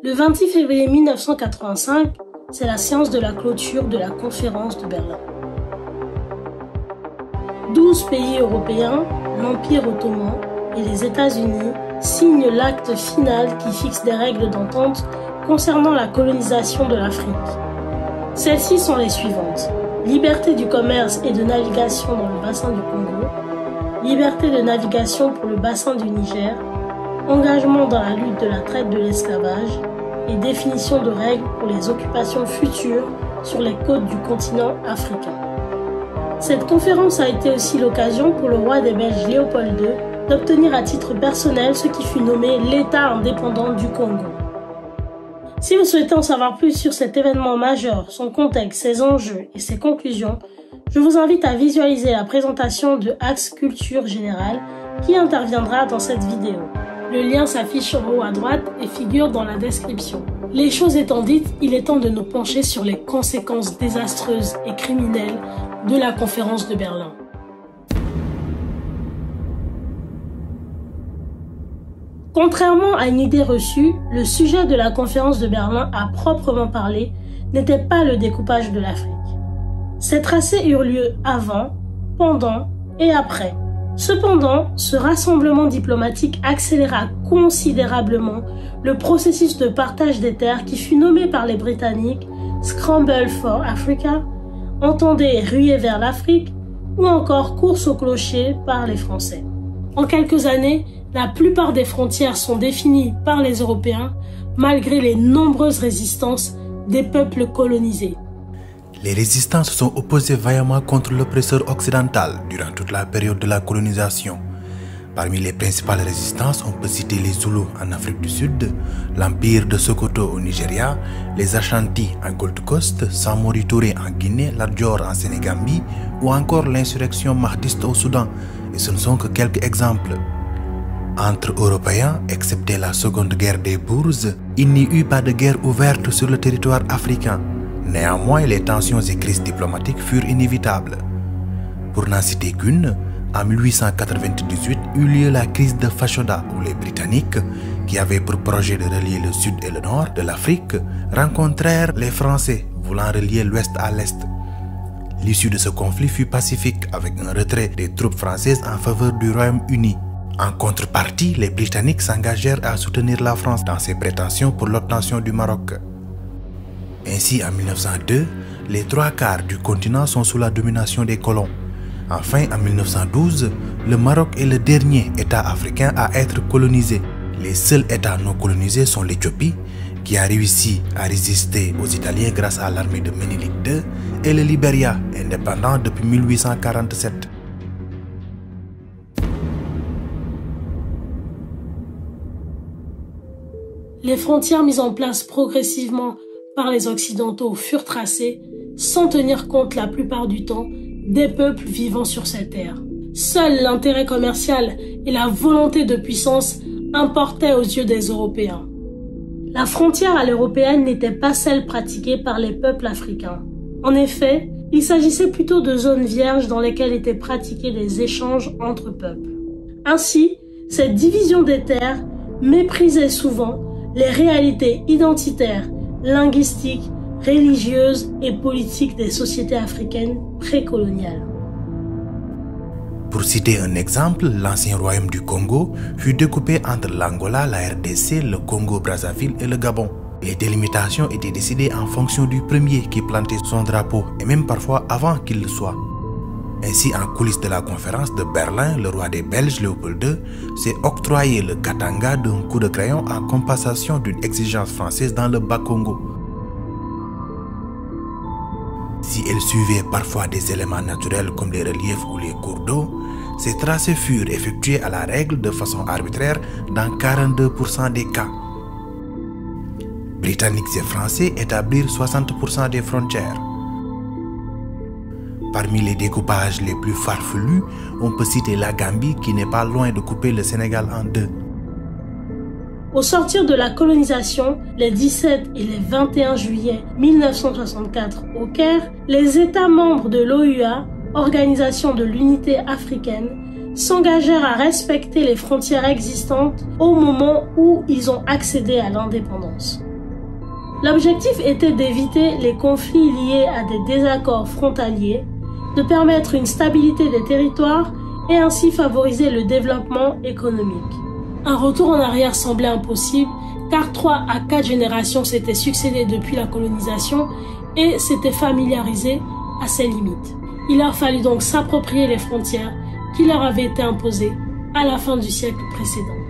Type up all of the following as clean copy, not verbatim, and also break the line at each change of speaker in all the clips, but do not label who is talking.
Le 26 février 1985, c'est la séance de la clôture de la conférence de Berlin. 12 pays européens, l'Empire ottoman et les États-Unis signent l'acte final qui fixe des règles d'entente concernant la colonisation de l'Afrique. Celles-ci sont les suivantes. Liberté du commerce et de navigation dans le bassin du Congo, liberté de navigation pour le bassin du Niger, engagement dans la lutte de la traite de l'esclavage et définition de règles pour les occupations futures sur les côtes du continent africain. Cette conférence a été aussi l'occasion pour le roi des Belges Léopold II d'obtenir à titre personnel ce qui fut nommé l'État indépendant du Congo. Si vous souhaitez en savoir plus sur cet événement majeur, son contexte, ses enjeux et ses conclusions, je vous invite à visualiser la présentation de Axe Culture Générale qui interviendra dans cette vidéo. Le lien s'affiche en haut à droite et figure dans la description. Les choses étant dites, il est temps de nous pencher sur les conséquences désastreuses et criminelles de la conférence de Berlin. Contrairement à une idée reçue, le sujet de la conférence de Berlin à proprement parler n'était pas le découpage de l'Afrique. Ces tracés eurent lieu avant, pendant et après. Cependant, ce rassemblement diplomatique accéléra considérablement le processus de partage des terres qui fut nommé par les Britanniques Scramble for Africa, entendez ruer vers l'Afrique, ou encore course au clocher par les Français. En quelques années, la plupart des frontières sont définies par les Européens, malgré les nombreuses résistances des peuples colonisés.
Les résistants se sont opposés vaillamment contre l'oppresseur occidental durant toute la période de la colonisation. Parmi les principales résistances, on peut citer les Zoulous en Afrique du Sud, l'Empire de Sokoto au Nigeria, les Ashanti en Gold Coast, Samori Touré en Guinée, l'Adjor en Sénégambie ou encore l'insurrection mahdiste au Soudan. Et ce ne sont que quelques exemples. Entre Européens, excepté la Seconde Guerre des Bourses, il n'y eut pas de guerre ouverte sur le territoire africain. Néanmoins, les tensions et crises diplomatiques furent inévitables. Pour n'en citer qu'une, en 1898 eut lieu la crise de Fashoda où les Britanniques, qui avaient pour projet de relier le sud et le nord de l'Afrique, rencontrèrent les Français voulant relier l'ouest à l'est. L'issue de ce conflit fut pacifique avec un retrait des troupes françaises en faveur du Royaume-Uni. En contrepartie, les Britanniques s'engagèrent à soutenir la France dans ses prétentions pour l'obtention du Maroc. Ainsi, en 1902, les 3/4 du continent sont sous la domination des colons. Enfin, en 1912, le Maroc est le dernier État africain à être colonisé. Les seuls États non colonisés sont l'Éthiopie, qui a réussi à résister aux Italiens grâce à l'armée de Ménélique II, et le Libéria, indépendant depuis 1847.
Les frontières mises en place progressivement par les Occidentaux furent tracées sans tenir compte la plupart du temps des peuples vivant sur ces terres. Seul l'intérêt commercial et la volonté de puissance importaient aux yeux des Européens. La frontière à l'européenne n'était pas celle pratiquée par les peuples africains. En effet, il s'agissait plutôt de zones vierges dans lesquelles étaient pratiqués des échanges entre peuples. Ainsi, cette division des terres méprisait souvent les réalités identitaires, linguistiques, religieuses et politiques des sociétés africaines précoloniales.
Pour citer un exemple, l'ancien royaume du Congo fut découpé entre l'Angola, la RDC, le Congo-Brazzaville et le Gabon. Les délimitations étaient décidées en fonction du premier qui plantait son drapeau, et même parfois avant qu'il le soit. Ainsi, en coulisses de la conférence de Berlin, le roi des Belges, Léopold II, s'est octroyé le Katanga d'un coup de crayon en compensation d'une exigence française dans le Bas-Congo. Si elle suivait parfois des éléments naturels comme les reliefs ou les cours d'eau, ces tracés furent effectués à la règle de façon arbitraire dans 42% des cas. Britanniques et Français établirent 60% des frontières. Parmi les découpages les plus farfelus, on peut citer la Gambie qui n'est pas loin de couper le Sénégal en deux.
Au sortir de la colonisation, les 17 et les 21 juillet 1964 au Caire, les États membres de l'OUA, Organisation de l'Unité africaine, s'engagèrent à respecter les frontières existantes au moment où ils ont accédé à l'indépendance. L'objectif était d'éviter les conflits liés à des désaccords frontaliers, de permettre une stabilité des territoires et ainsi favoriser le développement économique. Un retour en arrière semblait impossible car 3 à 4 générations s'étaient succédées depuis la colonisation et s'étaient familiarisées à ses limites. Il leur fallut donc s'approprier les frontières qui leur avaient été imposées à la fin du siècle précédent.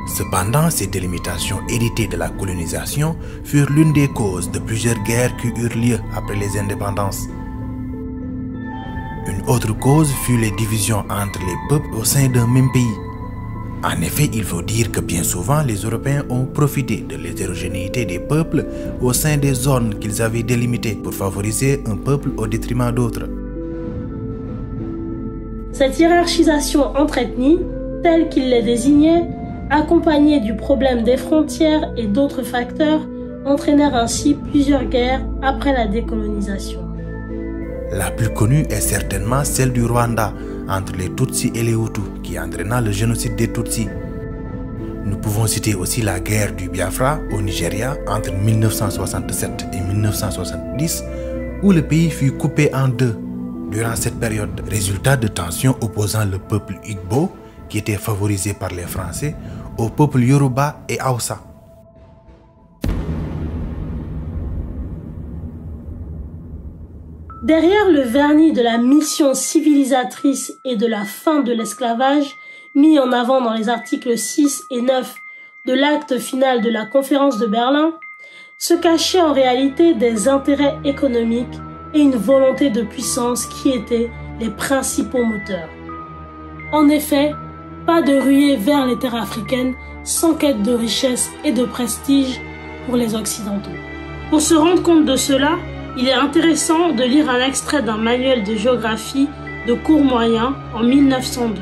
Cependant, ces délimitations héritées de la colonisation furent l'une des causes de plusieurs guerres qui eurent lieu après les indépendances. Une autre cause fut les divisions entre les peuples au sein d'un même pays. En effet, il faut dire que bien souvent, les Européens ont profité de l'hétérogénéité des peuples au sein des zones qu'ils avaient délimitées pour favoriser un peuple au détriment d'autres.
Cette hiérarchisation entre ethnies, telle qu'ils les désignaient, accompagnée du problème des frontières et d'autres facteurs, entraînèrent ainsi plusieurs guerres après la décolonisation.
La plus connue est certainement celle du Rwanda entre les Tutsis et les Hutus qui entraîna le génocide des Tutsis. Nous pouvons citer aussi la guerre du Biafra au Nigeria entre 1967 et 1970 où le pays fut coupé en deux durant cette période, résultat de tensions opposant le peuple Igbo qui était favorisé par les Français au peuple Yoruba et Hausa.
Derrière le vernis de la mission civilisatrice et de la fin de l'esclavage, mis en avant dans les articles 6 et 9 de l'acte final de la conférence de Berlin, se cachaient en réalité des intérêts économiques et une volonté de puissance qui étaient les principaux moteurs. En effet, pas de ruée vers les terres africaines sans quête de richesse et de prestige pour les Occidentaux. Pour se rendre compte de cela, il est intéressant de lire un extrait d'un manuel de géographie de cours moyen en 1902.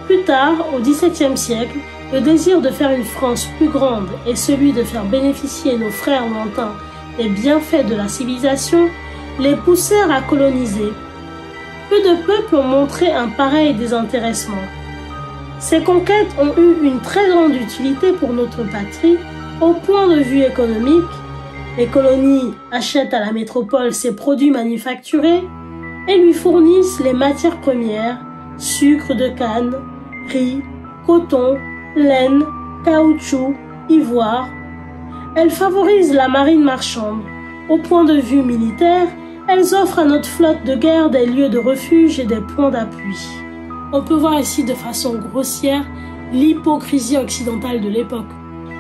Plus tard, au XVIIe siècle, le désir de faire une France plus grande et celui de faire bénéficier nos frères lointains des bienfaits de la civilisation les poussèrent à coloniser. Peu de peuples ont montré un pareil désintéressement. Ces conquêtes ont eu une très grande utilité pour notre patrie au point de vue économique. Les colonies achètent à la métropole ses produits manufacturés et lui fournissent les matières premières, sucre de canne, riz, coton, laine, caoutchouc, ivoire. Elles favorisent la marine marchande. Au point de vue militaire, elles offrent à notre flotte de guerre des lieux de refuge et des points d'appui. On peut voir ici de façon grossière l'hypocrisie occidentale de l'époque.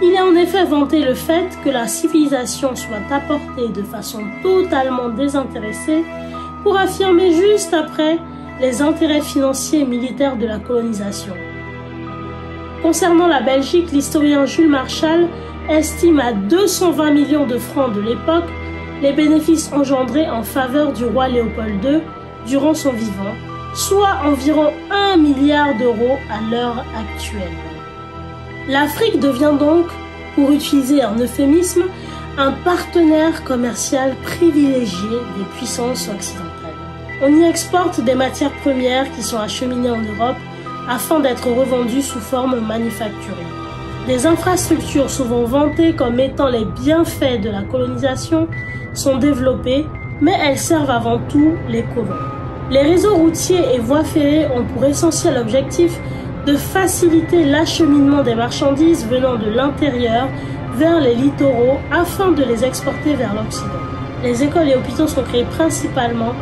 Il est en effet vanté le fait que la civilisation soit apportée de façon totalement désintéressée pour affirmer juste après les intérêts financiers et militaires de la colonisation. Concernant la Belgique, l'historien Jules Marchal estime à 220 millions de francs de l'époque les bénéfices engendrés en faveur du roi Léopold II durant son vivant, soit environ 1 milliard d'euros à l'heure actuelle. L'Afrique devient donc, pour utiliser un euphémisme, un partenaire commercial privilégié des puissances occidentales. On y exporte des matières premières qui sont acheminées en Europe afin d'être revendues sous forme manufacturée. Des infrastructures souvent vantées comme étant les bienfaits de la colonisation sont développées, mais elles servent avant tout les colons. Les réseaux routiers et voies ferrées ont pour essentiel objectif de faciliter l'acheminement des marchandises venant de l'intérieur vers les littoraux afin de les exporter vers l'Occident. Les écoles et hôpitaux sont créés principalement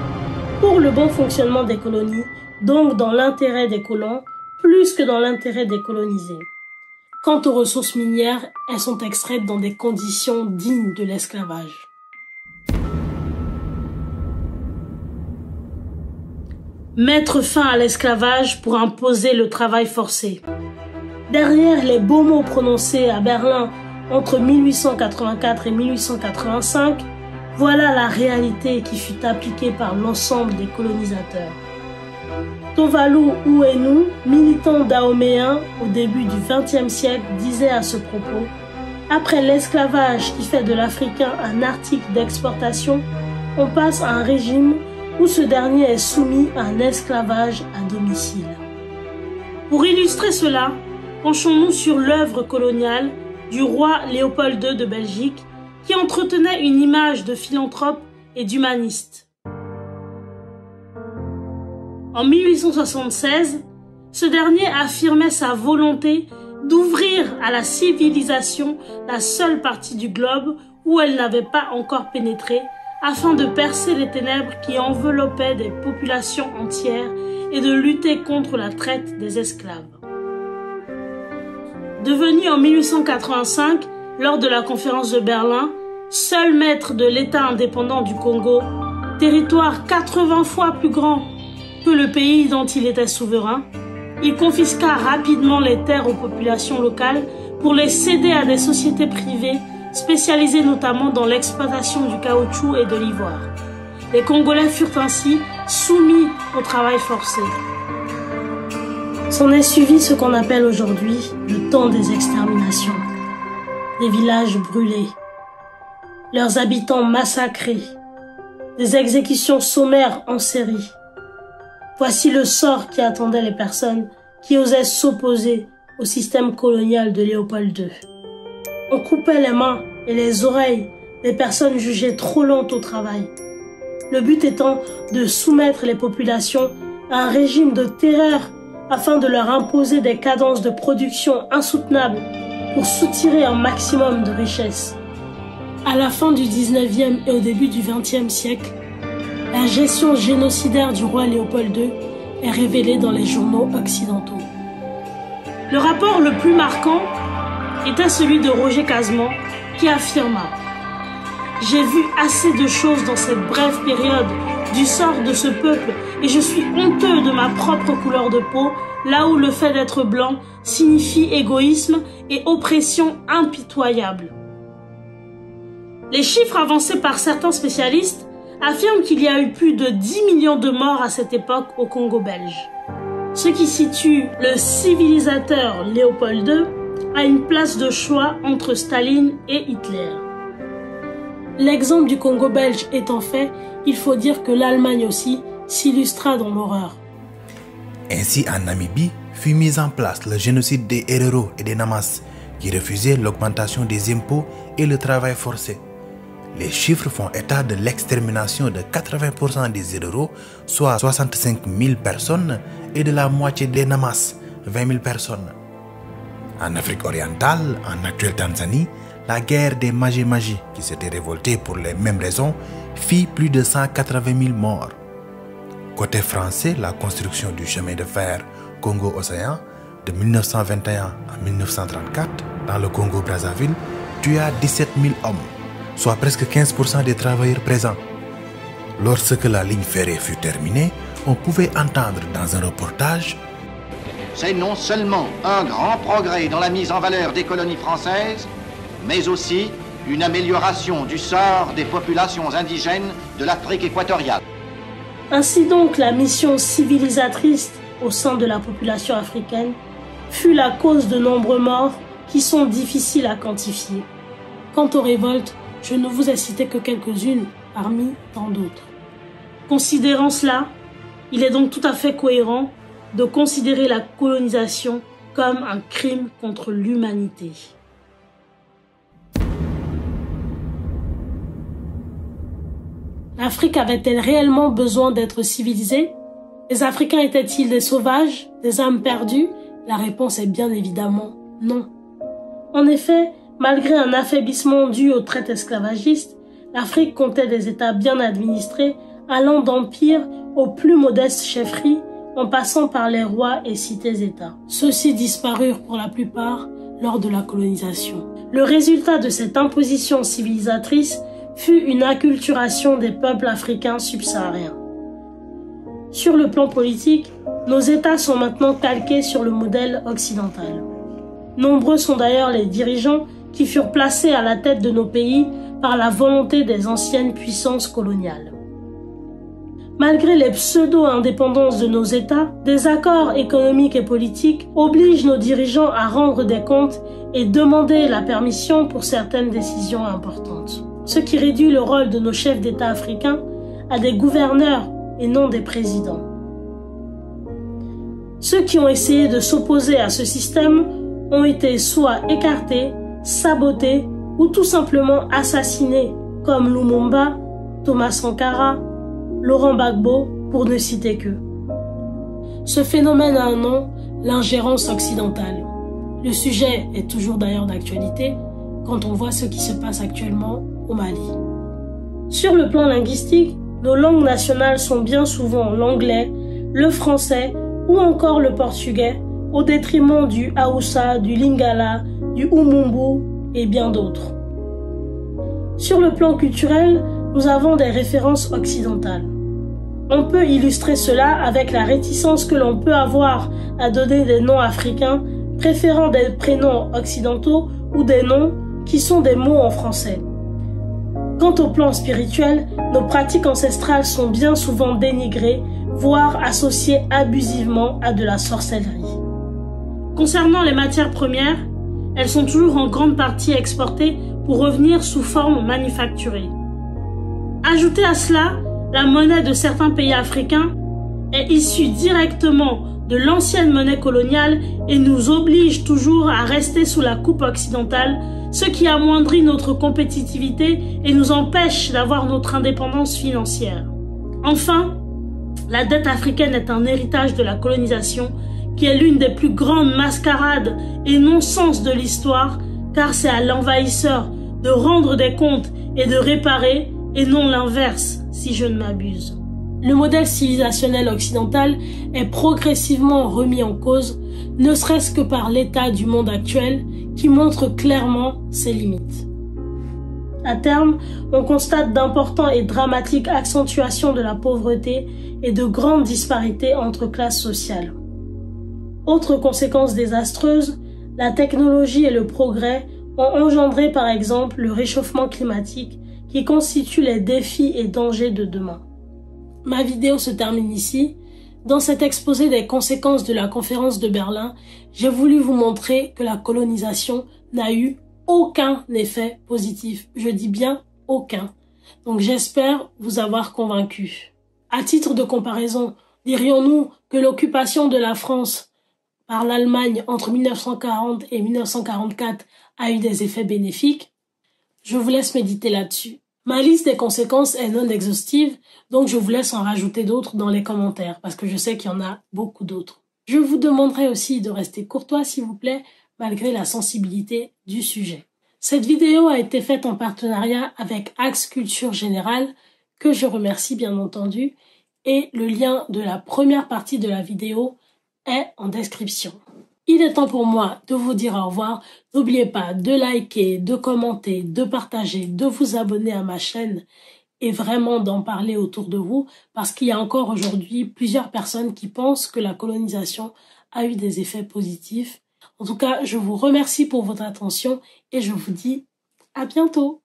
pour le bon fonctionnement des colonies, donc dans l'intérêt des colons, plus que dans l'intérêt des colonisés. Quant aux ressources minières, elles sont extraites dans des conditions dignes de l'esclavage. Mettre fin à l'esclavage pour imposer le travail forcé. Derrière les beaux mots prononcés à Berlin entre 1884 et 1885, voilà la réalité qui fut appliquée par l'ensemble des colonisateurs. Tuvalu Uenu, militant dahoméen au début du XXe siècle, disait à ce propos « Après l'esclavage qui fait de l'Africain un article d'exportation, on passe à un régime où ce dernier est soumis à un esclavage à domicile. » Pour illustrer cela, penchons-nous sur l'œuvre coloniale du roi Léopold II de Belgique, qui entretenait une image de philanthrope et d'humaniste. En 1876, ce dernier affirmait sa volonté d'ouvrir à la civilisation la seule partie du globe où elle n'avait pas encore pénétré, afin de percer les ténèbres qui enveloppaient des populations entières et de lutter contre la traite des esclaves. Devenu en 1885, lors de la conférence de Berlin, seul maître de l'État indépendant du Congo, territoire 80 fois plus grand que le pays dont il était souverain, il confisqua rapidement les terres aux populations locales pour les céder à des sociétés privées spécialisées notamment dans l'exploitation du caoutchouc et de l'ivoire. Les Congolais furent ainsi soumis au travail forcé. S'en est suivi ce qu'on appelle aujourd'hui le temps des exterminations. Des villages brûlés, leurs habitants massacrés, des exécutions sommaires en série. Voici le sort qui attendait les personnes qui osaient s'opposer au système colonial de Léopold II. On coupait les mains et les oreilles des personnes jugées trop lentes au travail. Le but étant de soumettre les populations à un régime de terreur afin de leur imposer des cadences de production insoutenables pour soutirer un maximum de richesses. À la fin du 19e et au début du 20e siècle, la gestion génocidaire du roi Léopold II est révélée dans les journaux occidentaux. Le rapport le plus marquant était celui de Roger Casement qui affirma « J'ai vu assez de choses dans cette brève période du sort de ce peuple et je suis honteux de ma propre couleur de peau, là où le fait d'être blanc signifie égoïsme et oppression impitoyable. » Les chiffres avancés par certains spécialistes affirment qu'il y a eu plus de 10 millions de morts à cette époque au Congo belge, ce qui situe le civilisateur Léopold II à une place de choix entre Staline et Hitler. L'exemple du Congo belge étant fait, il faut dire que l'Allemagne aussi s'illustra dans l'horreur.
Ainsi, en Namibie, fut mis en place le génocide des Herero et des Namas, qui refusaient l'augmentation des impôts et le travail forcé. Les chiffres font état de l'extermination de 80% des Herero, soit 65 000 personnes, et de la moitié des Namas, 20 000 personnes. En Afrique orientale, en actuelle Tanzanie, la guerre des Maji-Maji, qui s'était révoltée pour les mêmes raisons, fit plus de 180 000 morts. Côté français, la construction du chemin de fer Congo-Océan de 1921 à 1934 dans le Congo-Brazzaville tua 17 000 hommes, soit presque 15% des travailleurs présents. Lorsque la ligne ferrée fut terminée, on pouvait entendre dans un reportage «
C'est non seulement un grand progrès dans la mise en valeur des colonies françaises, mais aussi une amélioration du sort des populations indigènes de l'Afrique équatoriale. »
Ainsi donc, la mission civilisatrice au sein de la population africaine fut la cause de nombreux morts qui sont difficiles à quantifier. Quant aux révoltes, je ne vous ai cité que quelques-unes parmi tant d'autres. Considérant cela, il est donc tout à fait cohérent de considérer la colonisation comme un crime contre l'humanité. L'Afrique avait-elle réellement besoin d'être civilisée? Les Africains étaient-ils des sauvages, des âmes perdues? La réponse est bien évidemment non. En effet, malgré un affaiblissement dû aux traites esclavagistes, l'Afrique comptait des États bien administrés, allant d'empires aux plus modestes chefferies, en passant par les rois et cités-États. Ceux-ci disparurent pour la plupart lors de la colonisation. Le résultat de cette imposition civilisatrice fut une acculturation des peuples africains subsahariens. Sur le plan politique, nos États sont maintenant calqués sur le modèle occidental. Nombreux sont d'ailleurs les dirigeants qui furent placés à la tête de nos pays par la volonté des anciennes puissances coloniales. Malgré les pseudo-indépendances de nos États, des accords économiques et politiques obligent nos dirigeants à rendre des comptes et demander la permission pour certaines décisions importantes. Ce qui réduit le rôle de nos chefs d'État africains à des gouverneurs et non des présidents. Ceux qui ont essayé de s'opposer à ce système ont été soit écartés, sabotés ou tout simplement assassinés comme Lumumba, Thomas Sankara, Laurent Gbagbo, pour ne citer qu'eux. Ce phénomène a un nom, l'ingérence occidentale. Le sujet est toujours d'ailleurs d'actualité quand on voit ce qui se passe actuellement au Mali. Sur le plan linguistique, nos langues nationales sont bien souvent l'anglais, le français ou encore le portugais, au détriment du Haoussa, du Lingala, du Umumbu et bien d'autres. Sur le plan culturel, nous avons des références occidentales. On peut illustrer cela avec la réticence que l'on peut avoir à donner des noms africains, préférant des prénoms occidentaux ou des noms qui sont des mots en français. Quant au plan spirituel, nos pratiques ancestrales sont bien souvent dénigrées, voire associées abusivement à de la sorcellerie. Concernant les matières premières, elles sont toujours en grande partie exportées pour revenir sous forme manufacturée. Ajoutez à cela, la monnaie de certains pays africains est issue directement de l'ancienne monnaie coloniale et nous oblige toujours à rester sous la coupe occidentale, ce qui amoindrit notre compétitivité et nous empêche d'avoir notre indépendance financière. Enfin, la dette africaine est un héritage de la colonisation qui est l'une des plus grandes mascarades et non-sens de l'histoire, car c'est à l'envahisseur de rendre des comptes et de réparer, et non l'inverse, si je ne m'abuse. Le modèle civilisationnel occidental est progressivement remis en cause, ne serait-ce que par l'état du monde actuel qui montre clairement ses limites. À terme, on constate d'importantes et dramatiques accentuations de la pauvreté et de grandes disparités entre classes sociales. Autre conséquence désastreuse, la technologie et le progrès ont engendré par exemple le réchauffement climatique qui constitue les défis et dangers de demain. Ma vidéo se termine ici. Dans cet exposé des conséquences de la conférence de Berlin, j'ai voulu vous montrer que la colonisation n'a eu aucun effet positif. Je dis bien aucun. Donc j'espère vous avoir convaincu. À titre de comparaison, dirions-nous que l'occupation de la France par l'Allemagne entre 1940 et 1944 a eu des effets bénéfiques? Je vous laisse méditer là-dessus. Ma liste des conséquences est non exhaustive, donc je vous laisse en rajouter d'autres dans les commentaires, parce que je sais qu'il y en a beaucoup d'autres. Je vous demanderai aussi de rester courtois, s'il vous plaît, malgré la sensibilité du sujet. Cette vidéo a été faite en partenariat avec Axe Culture Générale, que je remercie bien entendu, et le lien de la première partie de la vidéo est en description. Il est temps pour moi de vous dire au revoir. N'oubliez pas de liker, de commenter, de partager, de vous abonner à ma chaîne et vraiment d'en parler autour de vous parce qu'il y a encore aujourd'hui plusieurs personnes qui pensent que la colonisation a eu des effets positifs. En tout cas, je vous remercie pour votre attention et je vous dis à bientôt.